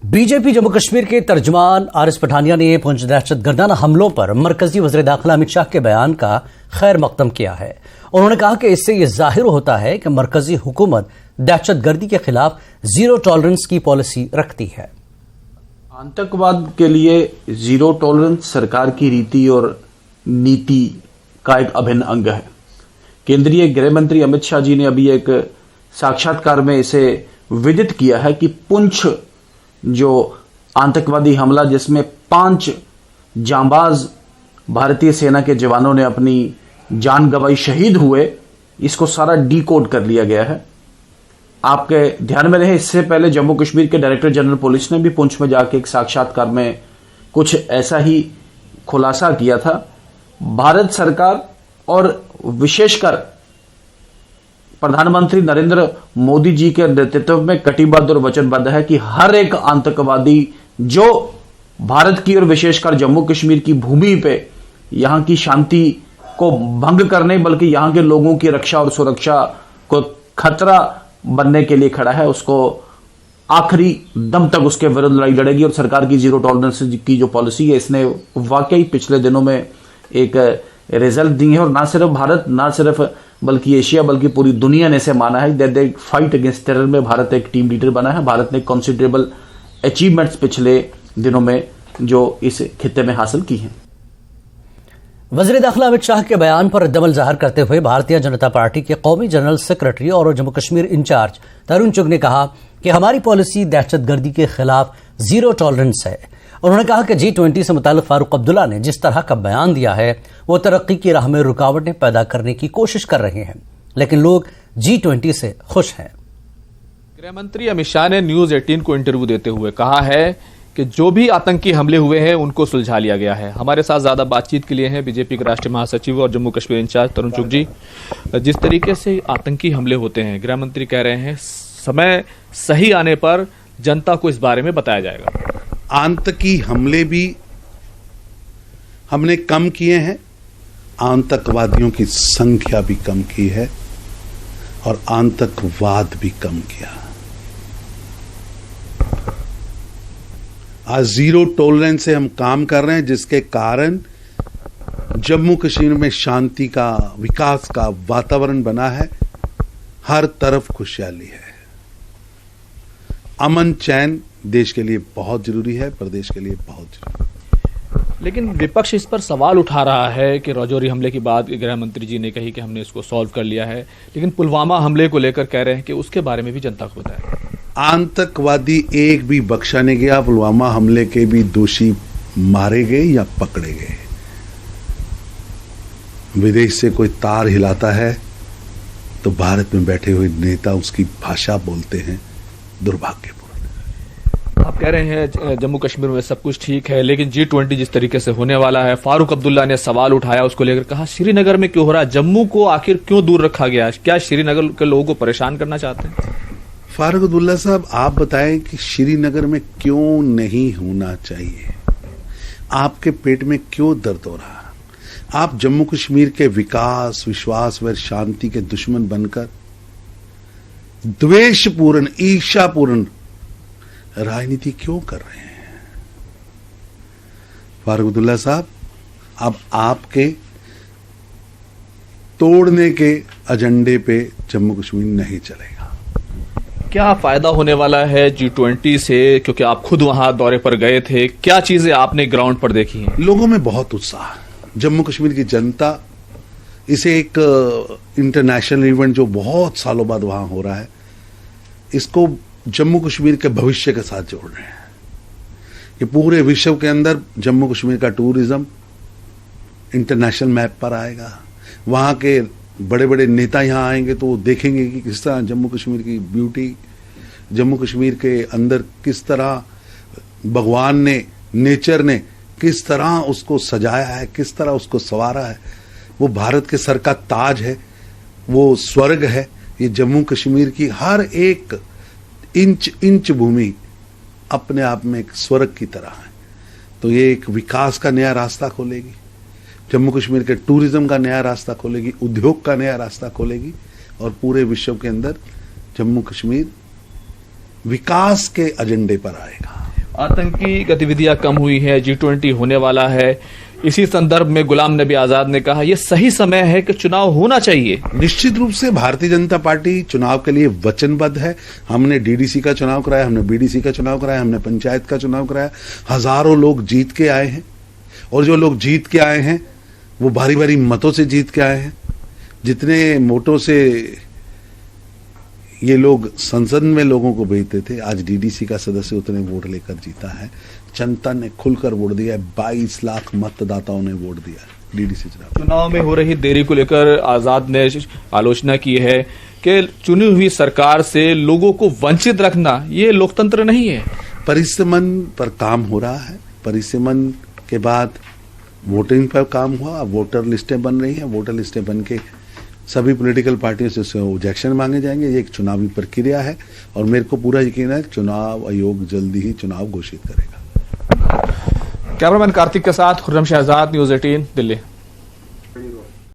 BJP Jammu Kashmir के तर्जुमान आरिस पठानिया ने पुंछ दहशतगर्दाना हमलों पर मरकजी वज़ीर दाखिला अमित शाह के बयान का खैर मकदम किया है। उन्होंने कहा कि इससे यह जाहिर होता है कि मरकजी हुकूमत दहशतगर्दी के खिलाफ जीरो टॉलरेंस की पॉलिसी रखती है। आतंकवाद के लिए जीरो टॉलरेंस सरकार की रीति और नीति का एक अभिन्न अंग है। केंद्रीय गृह मंत्री अमित शाह जी ने अभी एक साक्षात्कार में इसे विदित किया है कि पुंछ जो आतंकवादी हमला जिसमें 5 जांबाज भारतीय सेना के जवानों ने अपनी जान गंवाई, शहीद हुए, इसको सारा डीकोड कर लिया गया है। आपके ध्यान में रहे, इससे पहले जम्मू कश्मीर के डायरेक्टर जनरल पुलिस ने भी पुंछ में जाके एक साक्षात्कार में कुछ ऐसा ही खुलासा किया था। भारत सरकार और विशेषकर प्रधानमंत्री नरेंद्र मोदी जी के नेतृत्व में कटिबद्ध और वचनबद्ध है कि हर एक आतंकवादी जो भारत की और विशेषकर जम्मू कश्मीर की भूमि पे यहां की शांति को भंग करने बल्कि यहां के लोगों की रक्षा और सुरक्षा को खतरा बनने के लिए खड़ा है, उसको आखिरी दम तक उसके विरुद्ध लड़ाई लड़ेगी। और सरकार की जीरो टॉलरेंस की जो पॉलिसी है, इसने वाकई पिछले दिनों में एक रिजल्ट दी है। और ना सिर्फ भारत, ना सिर्फ बल्कि एशिया, बल्कि पूरी दुनिया ने इसे माना है। That the fight against terror में भारत एक टीम लीडर बना है। भारत ने कंसिडरेबल अचीवमेंट्स पिछले दिनों में जो इस खित्ते में हासिल की हैं। वज़ीर दाखिला अमित शाह के बयान पर रद्दअमल जाहिर करते हुए भारतीय जनता पार्टी के कौमी जनरल सेक्रेटरी और जम्मू कश्मीर इंचार्ज तरुण चुग ने कहा कि हमारी पॉलिसी दहशतगर्दी के खिलाफ जीरो टॉलरेंस है। उन्होंने कहा कि G20 से मुताल्लिक फारूक अब्दुल्ला ने जिस तरह का बयान दिया है वो तरक्की की राह में रुकावटें पैदा करने की कोशिश कर रहे हैं, लेकिन लोग G20 से खुश हैं। गृह मंत्री अमित शाह ने न्यूज 18 को इंटरव्यू देते हुए कहा है कि जो भी आतंकी हमले हुए हैं उनको सुलझा लिया गया है। हमारे साथ ज्यादा बातचीत के लिए हैं बीजेपी के राष्ट्रीय महासचिव और जम्मू कश्मीर इंचार्ज तरुण चुग जी। जिस तरीके से आतंकी हमले होते हैं, गृह मंत्री कह रहे हैं समय सही आने पर जनता को इस बारे में बताया जाएगा। आतंकी हमले भी हमने कम किए हैं, आतंकवादियों की संख्या भी कम की है और आतंकवाद भी कम किया। आज जीरो टॉलरेंस से हम काम कर रहे हैं, जिसके कारण जम्मू कश्मीर में शांति का, विकास का वातावरण बना है। हर तरफ खुशहाली है। अमन चैन देश के लिए बहुत जरूरी है, प्रदेश के लिए बहुत जरूरी है। लेकिन विपक्ष इस पर सवाल उठा रहा है कि राजौरी हमले की बात गृह मंत्री जी ने कही कि हमने इसको सॉल्व कर लिया है, लेकिन पुलवामा हमले को लेकर कह रहे हैं कि उसके बारे में भी जनता को बताएं। आतंकवादी एक भी बख्शा नहीं गया। पुलवामा हमले के भी दोषी मारे गए या पकड़े गए। विदेश से कोई तार हिलाता है तो भारत में बैठे हुए नेता उसकी भाषा बोलते हैं, दुर्भाग्यपूर्ण। आप कह रहे हैं जम्मू कश्मीर में सब कुछ ठीक है, लेकिन G20 जिस तरीके से होने वाला है, फारूक अब्दुल्ला ने सवाल उठाया, उसको लेकर कहा श्रीनगर में क्यों हो रहा है, जम्मू को आखिर क्यों दूर रखा गया, क्या श्रीनगर के लोगों को परेशान करना चाहते हैं? फारूक अब्दुल्ला साहब, आप बताएं कि श्रीनगर में क्यों नहीं होना चाहिए? आपके पेट में क्यों दर्द हो रहा? आप जम्मू कश्मीर के विकास, विश्वास व शांति के दुश्मन बनकर द्वेषपूर्ण, ईर्ष्यापूर्ण राजनीति क्यों कर रहे हैं? फारूक अब्दुल्ला साहब, अब आपके तोड़ने के एजेंडे पे जम्मू कश्मीर नहीं चलेगा। क्या फायदा होने वाला है G20 से, क्योंकि आप खुद वहां दौरे पर गए थे, क्या चीजें आपने ग्राउंड पर देखी हैं? लोगों में बहुत उत्साह। जम्मू कश्मीर की जनता इसे एक इंटरनेशनल इवेंट जो बहुत सालों बाद वहां हो रहा है, इसको जम्मू कश्मीर के भविष्य के साथ जोड़ रहे हैं। ये पूरे विश्व के अंदर जम्मू कश्मीर का टूरिज्म इंटरनेशनल मैप पर आएगा। वहां के बड़े बड़े नेता यहां आएंगे तो वो देखेंगे कि किस तरह जम्मू कश्मीर की ब्यूटी, जम्मू कश्मीर के अंदर किस तरह भगवान ने, नेचर ने किस तरह उसको सजाया है, किस तरह उसको संवारा है। वो भारत के सर का ताज है, वो स्वर्ग है। ये जम्मू कश्मीर की हर एक इंच भूमि अपने आप में एक स्वर्ग की तरह है। तो ये एक विकास का नया रास्ता खोलेगी, जम्मू कश्मीर के टूरिज्म का नया रास्ता खोलेगी, उद्योग का नया रास्ता खोलेगी और पूरे विश्व के अंदर जम्मू कश्मीर विकास के एजेंडे पर आएगा। आतंकी गतिविधियां कम हुई है, G20 होने वाला है। इसी संदर्भ में गुलाम नबी आजाद ने कहा यह सही समय है कि चुनाव होना चाहिए। निश्चित रूप से भारतीय जनता पार्टी चुनाव के लिए वचनबद्ध है। हमने डीडीसी का चुनाव कराया, हमने बीडीसी का चुनाव कराया, हमने पंचायत का चुनाव कराया। हजारों लोग जीत के आए हैं और जो लोग जीत के आए हैं वो भारी भारी मतों से जीत के आए हैं। जितने वोटों से ये लोग संसद में लोगों को भेजते थे, आज डीडीसी का सदस्य उतने वोट लेकर जीता है। जनता ने खुलकर वोट दिया है। 22 लाख मतदाताओं ने वोट दिया है डीडीसी चुनाव में हो रही देरी को लेकर आजाद ने आलोचना की है कि चुनी हुई सरकार से लोगों को वंचित रखना ये लोकतंत्र नहीं है। परिसीमन पर काम हो रहा है। परिसीमन के बाद वोटिंग पर काम हुआ, वोटर लिस्टें बन रही हैं। वोटर लिस्टें बन के सभी पॉलिटिकल पार्टियों से ऑब्जेक्शन मांगे जाएंगे। ये एक चुनावी प्रक्रिया है और मेरे को पूरा यकीन है चुनाव आयोग जल्दी ही चुनाव घोषित करेगा। कैमरामैन कार्तिक के साथ खुर्रम शहजाद, न्यूज़ 18 दिल्ली।